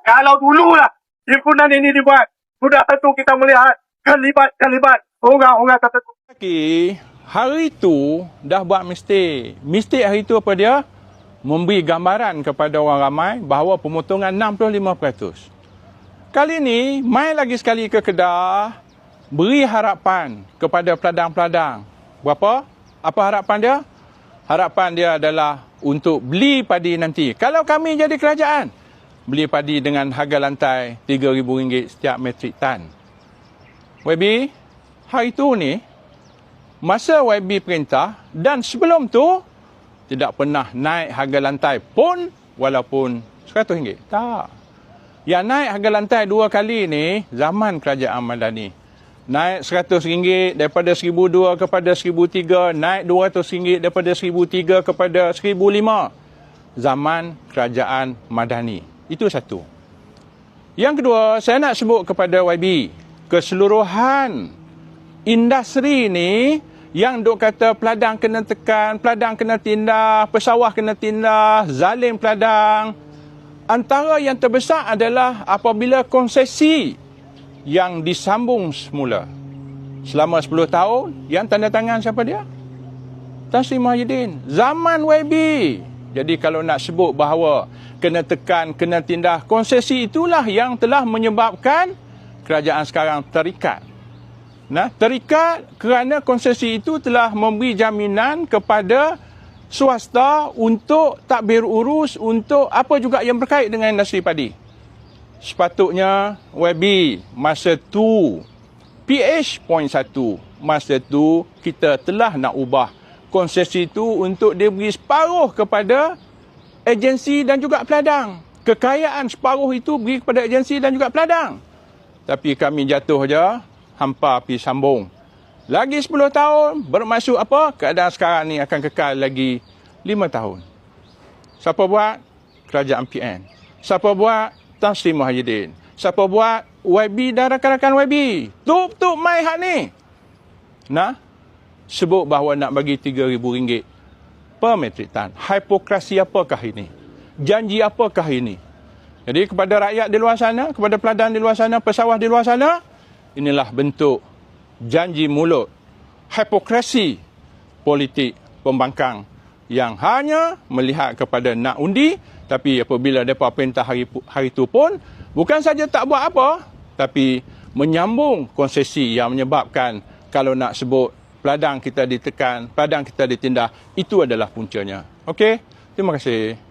Kalau dululah himpunan ini dibuat, sudah tentu kita melihat kalimat orang-orang tertentu. Hari itu dah buat mistake. Mistake hari itu apa dia? Memberi gambaran kepada orang ramai bahawa pemotongan 65%. Kali ini, mai lagi sekali ke Kedah, beri harapan kepada peladang-peladang. Berapa? Apa harapan dia? Harapan dia adalah untuk beli padi nanti. Kalau kami jadi kerajaan, beli padi dengan harga lantai RM3,000 setiap metrik tan. YB, hari itu ni, masa YB perintah dan sebelum tu, tidak pernah naik harga lantai pun walaupun RM100. Tak. Yang naik harga lantai 2 kali ni, zaman kerajaan Madani. Naik RM100 daripada RM1,200 kepada RM1,300, naik RM200 daripada RM1,300 kepada RM1,500. Zaman kerajaan Madani. Itu satu. Yang kedua, saya nak sebut kepada YB, keseluruhan industri ni yang duk kata peladang kena tekan, peladang kena tindah, pesawah kena tindah, zalim peladang. Antara yang terbesar adalah apabila konsesi yang disambung semula. Selama 10 tahun, yang tanda tangan siapa dia? Tan Sri Muhyiddin. Zaman YB. Jadi kalau nak sebut bahawa kena tekan, kena tindah, konsesi itulah yang telah menyebabkan kerajaan sekarang terikat. Nah, terikat kerana konsesi itu telah memberi jaminan kepada swasta untuk tak berurus untuk apa juga yang berkait dengan industri padi. Sepatutnya YB masa tu PH.1 masa tu kita telah nak ubah konsesi itu untuk diberi separuh kepada agensi dan juga peladang. Kekayaan separuh itu beri kepada agensi dan juga peladang. Tapi kami jatuh je, hampa pergi sambung. Lagi 10 tahun, bermaksud apa? Keadaan sekarang ni akan kekal lagi 5 tahun. Siapa buat? Kerajaan PN. Siapa buat? Tan Sri Muhyiddin. Siapa buat? YB dan rakan-rakan YB. Tup-tup mai hak ni. Nah, sebut bahawa nak bagi RM3,000 per metrik tan. Hipokrasi apakah ini? Janji apakah ini? Jadi kepada rakyat di luar sana, kepada peladang di luar sana, pesawah di luar sana, inilah bentuk janji mulut, hipokrasi politik pembangkang yang hanya melihat kepada nak undi, tapi apabila mereka perintah hari itu pun, bukan saja tak buat apa, tapi menyambung konsesi yang menyebabkan kalau nak sebut peladang kita ditekan, peladang kita ditindah, itu adalah puncanya. Okey, terima kasih.